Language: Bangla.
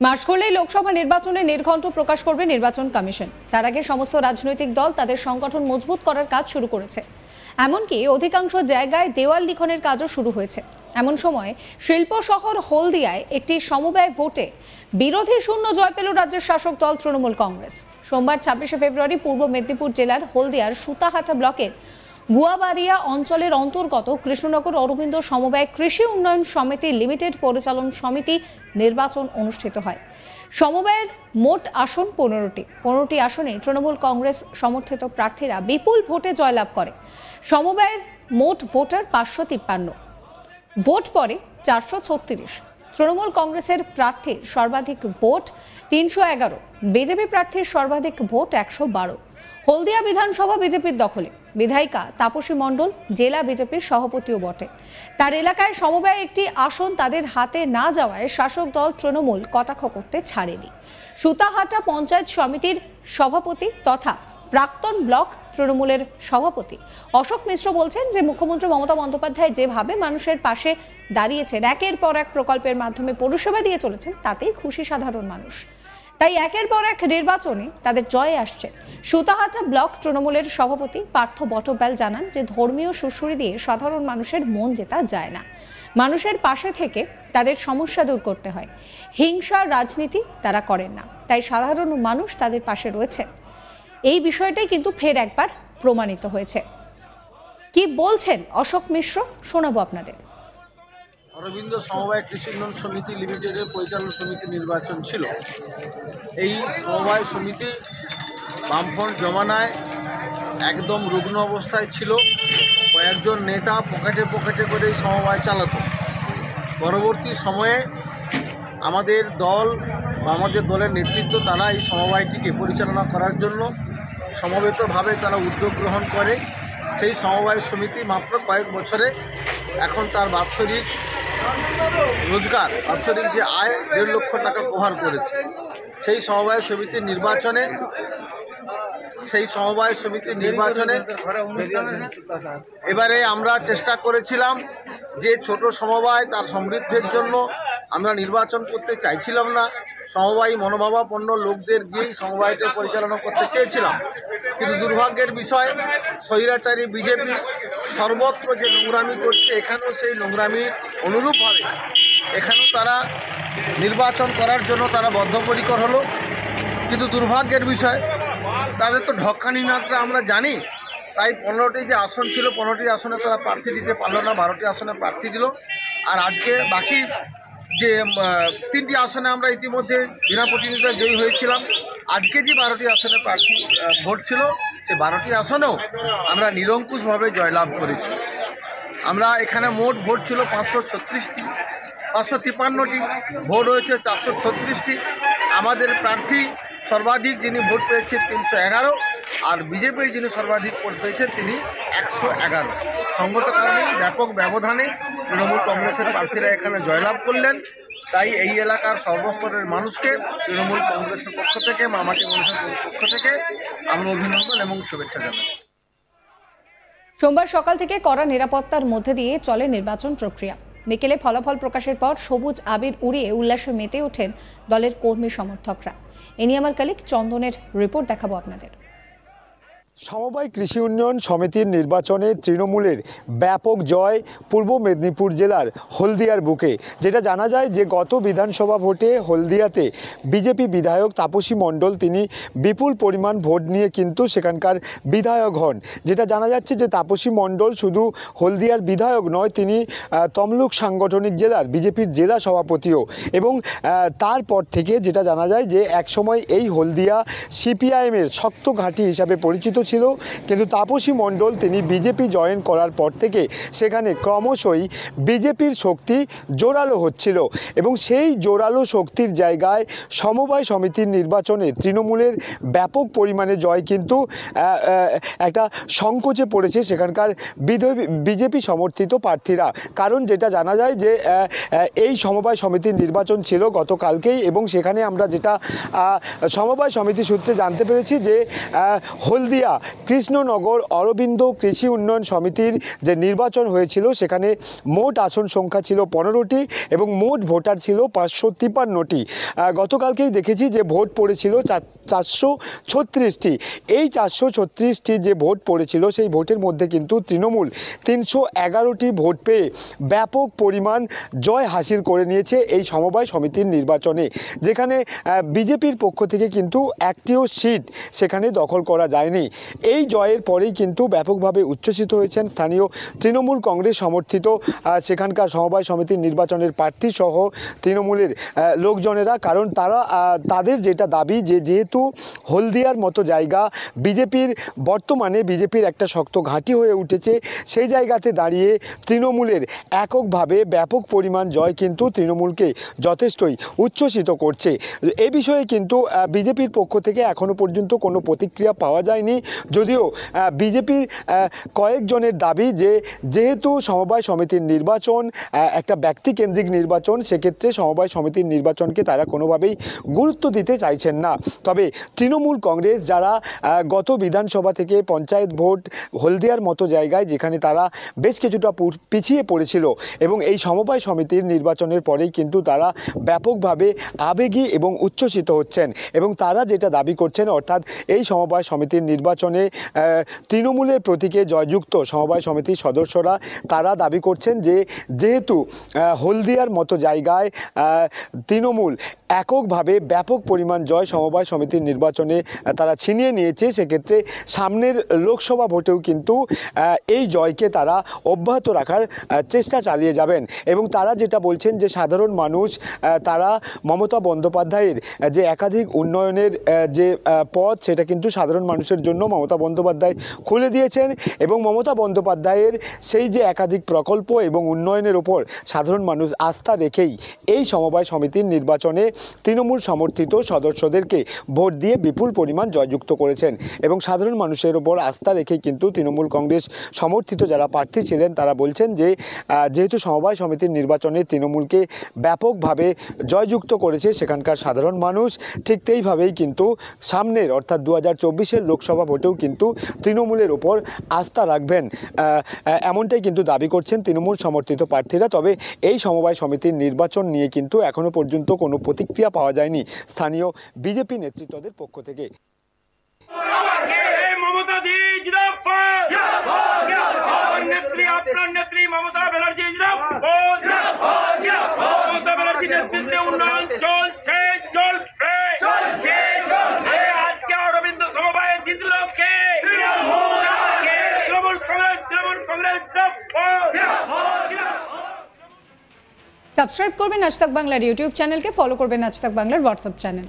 মাস করলেই লোকসভা নির্বাচনে নির্ঘণ্ট প্রকাশ করবে নির্বাচন কমিশন। তার আগে সমস্ত রাজনৈতিক দল তাদের সংগঠন মজবুত করার কাজ শুরু করেছে। এমনকি অধিকাংশ জায়গায় দেওয়াল লিখনের কাজও শুরু হয়েছে। এমন সময় শিল্প শহর হলদিয়ায় একটি সমবায় ভোটে বিরোধী শূন্য জয় পেল রাজ্যের শাসক দল তৃণমূল কংগ্রেস। সোমবার 26শে ফেব্রুয়ারি পূর্ব মেদিনীপুর জেলার হলদিয়ার সুতাহাটা ব্লকের গুয়াবাড়িয়া অঞ্চলের অন্তর্গত কৃষ্ণনগর অরবিন্দ সমবায় কৃষি উন্নয়ন সমিতি লিমিটেড পরিচালন সমিতি নির্বাচন অনুষ্ঠিত হয়। সমবায়ের মোট আসন 15টি আসনে তৃণমূল কংগ্রেস সমর্থিত প্রার্থীরা বিপুল ভোটে জয়লাভ করে। সমবায়ের মোট ভোটার 553, ভোট পড়ে 436। তৃণমূল কংগ্রেসের প্রার্থীর সর্বাধিক ভোট 311, বিজেপি প্রার্থীর সর্বাধিক ভোট 112। হলদিয়া বিধানসভা বিজেপির দখলে। বিধায়িকা তাপসী মণ্ডল জেলা বিজেপির সভাপতিও বটে। তার এলাকায় সমবায় একটি আসন তাদের হাতে না যাওয়ায় শাসক দল তৃণমূল কটাক্ষ করতে ছাড়েনি। সুতাহাটা পঞ্চায়েত সমিতির সভাপতি তথা প্রাক্তন ব্লক তৃণমূলের সভাপতি অশোক মিশ্র বলছেন যে মুখ্যমন্ত্রী মমতা বন্দ্যোপাধ্যায় যেভাবে মানুষের পাশে দাঁড়িয়েছেন, একের পর এক প্রকল্পের মাধ্যমে পরিষেবা দিয়ে চলেছেন, তাতেই খুশি সাধারণ মানুষ। তাই একের পর এক নির্বাচনে তাদের জয় আসছে। সুতাহাটা ব্লক তৃণমূলের সভাপতি পার্থ বটব্যাল জানান যে ধর্মীয় সুশ্রুতি দিয়ে সাধারণ মানুষের মন জেতা যায় না। মানুষের পাশে থেকে তাদের সমস্যা দূর করতে হয়। হিংসার রাজনীতি তারা করেন না, তাই সাধারণ মানুষ তাদের পাশে রয়েছে। এই বিষয়টাই কিন্তু ফের একবার প্রমাণিত হয়েছে। কি বলছেন অশোক মিশ্র, শোনাবো আপনাদের। অরবিন্দ সমবায় কৃষি উন্নয়ন সমিতি লিমিটেডের পরিচালন সমিতি নির্বাচন ছিল। এই সমবায় সমিতি বামফ্রন্ট জমানায় একদম রুগ্ন অবস্থায় ছিল। কয়েকজন নেতা পকেটে করে এই সমবায় চালাতো। পরবর্তী সময়ে আমাদের দল বা আমাদের দলের নেতৃত্ব তারা এই সমবায়টিকে পরিচালনা করার জন্য সমবেতভাবে তারা উদ্যোগ গ্রহণ করে। সেই সমবায় সমিতি মাত্র কয়েক বছরে এখন তার বাৎসরিক রোজগার, বাৎসরিক যে আয় 1.5 লক্ষ টাকা কভার করেছে। সেই সমবায় সমিতির নির্বাচনে এবারে আমরা চেষ্টা করেছিলাম যে ছোট সমবায় তার সমৃদ্ধির জন্য আমরা নির্বাচন করতে চাইছিলাম না। সমবায়ী মনোভাবাপন্ন লোকদের দিয়েই সমবায়টা পরিচালনা করতে চেয়েছিলাম। কিন্তু দুর্ভাগ্যের বিষয়, স্বৈরাচারী বিজেপি সর্বত্র যে নোংরামি করছে, এখানেও সেই নোংরামির অনুরূপভাবে এখানেও তারা নির্বাচন করার জন্য তারা বদ্ধপরিকর হলো। কিন্তু দুর্ভাগ্যের বিষয়, তাদের তো ঢক্কানি নাটটা আমরা জানি। তাই 15টি যে আসন ছিল, 15টি আসনে তারা প্রার্থী দিতে পারলো না, 12টি আসনে প্রার্থী দিল। আর আজকে বাকি যে 3টি আসনে আমরা ইতিমধ্যে বিনা প্রতিনিধিতা জয়ী হয়েছিলাম। আজকে যে 12টি আসনে প্রার্থী ভোট ছিল, সে 12টি আসনেও আমরা নিরঙ্কুশভাবে জয়লাভ করেছি। আমরা এখানে মোট ভোট ছিল 553টি, ভোট হয়েছে 436টি। আমাদের প্রার্থী সর্বাধিক যিনি ভোট পেয়েছেন 311, আর বিজেপির যিনি সর্বাধিক ভোট পেয়েছেন তিনি 111। সঙ্গত কারণে ব্যাপক ব্যবধানে তৃণমূল কংগ্রেসের প্রার্থীরা এখানে জয়লাভ করলেন। তাই এই এলাকার সর্বস্তরের মানুষকে তৃণমূল কংগ্রেসের পক্ষ থেকে, মামাটি মানুষের পক্ষ থেকে আমরা অভিনন্দন এবং শুভেচ্ছা জানাই। সোমবার সকাল থেকে কড়া নিরাপত্তার মধ্যে দিয়ে চলে নির্বাচন প্রক্রিয়া। বিকেলে ফলাফল প্রকাশের পর সবুজ আবির উড়িয়ে উল্লাসে মেতে ওঠেন দলের কর্মী সমর্থকরা। এ নিয়ে আমার কালিক চন্দনের রিপোর্ট দেখাবো আপনাদের। সমবায় কৃষি উন্নয়ন সমিতির নির্বাচনে তৃণমূলের ব্যাপক জয় পূর্ব মেদিনীপুর জেলার হলদিয়ার বুকে। যেটা জানা যায় যে গত বিধানসভা ভোটে হলদিয়াতে বিজেপি বিধায়ক তাপসী মণ্ডল তিনি বিপুল পরিমাণ ভোট নিয়ে কিন্তু সেখানকার বিধায়ক হন। যেটা জানা যাচ্ছে যে তাপসী মণ্ডল শুধু হলদিয়ার বিধায়ক নয়, তিনি তমলুক সাংগঠনিক জেলার বিজেপির জেলা সভাপতিও। এবং তারপর থেকে যেটা জানা যায় যে একসময় এই হলদিয়া সিপিআইএমের শক্ত ঘাঁটি হিসাবে পরিচিত ছিল। কিন্তু তাপসী মণ্ডল তিনি বিজেপি জয়েন করার পর থেকে সেখানে ক্রমশই বিজেপির শক্তি জোরালো হচ্ছিল এবং সেই জোরালো শক্তির জায়গায় সমবায় সমিতির নির্বাচনে তৃণমূলের ব্যাপক পরিমাণে জয় কিন্তু একটা সংকোচে পড়েছে সেখানকার বিজেপি সমর্থিত প্রার্থীরা। কারণ যেটা জানা যায় যে এই সমবায় সমিতির নির্বাচন ছিল গতকালকেই এবং সেখানে আমরা যেটা সমবায় সমিতি সূত্রে জানতে পেরেছি যে হলদিয়া কৃষ্ণনগর অরবিন্দ কৃষি উন্নয়ন সমিতির যে নির্বাচন হয়েছিল সেখানে মোট আসন সংখ্যা ছিল 15টি এবং মোট ভোটার ছিল 553টি। গতকালকেই দেখেছি যে ভোট পড়েছিল 436টি। এই 436টি যে ভোট পড়েছিল সেই ভোটের মধ্যে কিন্তু তৃণমূল 311টি ভোট পেয়ে ব্যাপক পরিমাণ জয় হাসিল করে নিয়েছে এই সমবায় সমিতির নির্বাচনে, যেখানে বিজেপির পক্ষ থেকে কিন্তু একটিও সিট সেখানে দখল করা যায়নি। এই জয়ের পরেই কিন্তু ব্যাপকভাবে উচ্ছ্বসিত হয়েছেন স্থানীয় তৃণমূল কংগ্রেস সমর্থিত সেখানকার সমবায় সমিতির নির্বাচনের প্রার্থী সহ তৃণমূলের লোকজনেরা, কারণ তাদের যেটা দাবি যে যেহেতু হলদিয়ার মতো জায়গা বর্তমানে বিজেপির একটা শক্ত ঘাঁটি হয়ে উঠেছে, সেই জায়গাতে দাঁড়িয়ে তৃণমূলের এককভাবে ব্যাপক পরিমাণ জয় কিন্তু তৃণমূলকে যথেষ্টই উচ্ছ্বসিত করছে। এ বিষয়ে কিন্তু বিজেপির পক্ষ থেকে এখনও পর্যন্ত কোনো প্রতিক্রিয়া পাওয়া যায়নি, যদিও বিজেপির কয়েকজনের দাবি যে যেহেতু সমবায় সমিতির নির্বাচন একটা ব্যক্তিকেন্দ্রিক নির্বাচন, সেক্ষেত্রে সমবায় সমিতির নির্বাচনকে তারা কোনোভাবেই গুরুত্ব দিতে চাইছেন না। তবে তৃণমূল কংগ্রেস যারা গত বিধানসভা থেকে পঞ্চায়েত ভোট হলদিয়ার মতো জায়গায় যেখানে তারা বেশ কিছুটা পিছিয়ে পড়েছিল এবং এই সমবায় সমিতির নির্বাচনের পরেই কিন্তু তারা ব্যাপকভাবে আবেগী এবং উচ্ছ্বসিত হচ্ছেন এবং তারা যেটা দাবি করছেন, অর্থাৎ এই সমবায় সমিতির নির্বাচনে তৃণমূলের প্রতীকে জয়যুক্ত সমবায় সমিতির সদস্যরা তারা দাবি করছেন যে যেহেতু হলদিয়ার মতো জায়গায় তৃণমূল এককভাবে ব্যাপক পরিমাণ জয় সমবায় সমিতির নির্বাচনে তারা ছিনিয়ে নিয়েছে, সেক্ষেত্রে সামনের লোকসভা ভোটেও কিন্তু এই জয়কে তারা অব্যাহত রাখার চেষ্টা চালিয়ে যাবেন। এবং তারা যেটা বলছেন যে সাধারণ মানুষ তারা মমতা বন্দ্যোপাধ্যায়ের যে একাধিক উন্নয়নের যে পথ সেটা কিন্তু সাধারণ মানুষের জন্য মমতা বন্দ্যোপাধ্যায় খুলে দিয়েছেন এবং মমতা বন্দ্যোপাধ্যায়ের সেই যে একাধিক প্রকল্প এবং উন্নয়নের ওপর সাধারণ মানুষ আস্থা রেখেই এই সমবায় সমিতির নির্বাচনে তৃণমূল সমর্থিত সদস্যদেরকে ভোট দিয়ে বিপুল পরিমাণ জয়যুক্ত করেছেন এবং সাধারণ মানুষের ওপর আস্থা রেখেই কিন্তু তৃণমূল কংগ্রেস সমর্থিত যারা প্রার্থী ছিলেন তারা বলছেন যে যেহেতু সমবায় সমিতির নির্বাচনে তৃণমূলকে ব্যাপকভাবে জয়যুক্ত করেছে সেখানকার সাধারণ মানুষ, ঠিক সেইভাবেই কিন্তু সামনের অর্থাৎ 2024-এর লোকসভা ভোটেও কিন্তু তৃণমূলের ওপর আস্থা রাখবেন, এমনটাই কিন্তু দাবি করছেন তৃণমূল সমর্থিত প্রার্থীরা। তবে এই সমবায় সমিতির নির্বাচন নিয়ে কিন্তু এখনও পর্যন্ত কোনো প্রতিক্রিয়া পাওয়া যায়নি স্থানীয় বিজেপি নেতৃত্বদের পক্ষ থেকে। মমতা দি জিন্দাবাদ, নেত্রী আপনার নেত্রী মমতা ব্যানার্জি জিন্দাবাদ, মমতা ব্যানার্জি নেতৃত্বে উন্নয়ন চলছে চলছে। আজকে অরবিন্দ সমবায় জিতলো কে? তৃণমূল কংগ্রেস। সাবস্ক্রাইব করবেন আজ তাক বাংলার ইউটিউব চ্যানেলকে, ফলো করবেন আজ তাক বাংলার হোয়াটসঅ্যাপ চ্যানেল।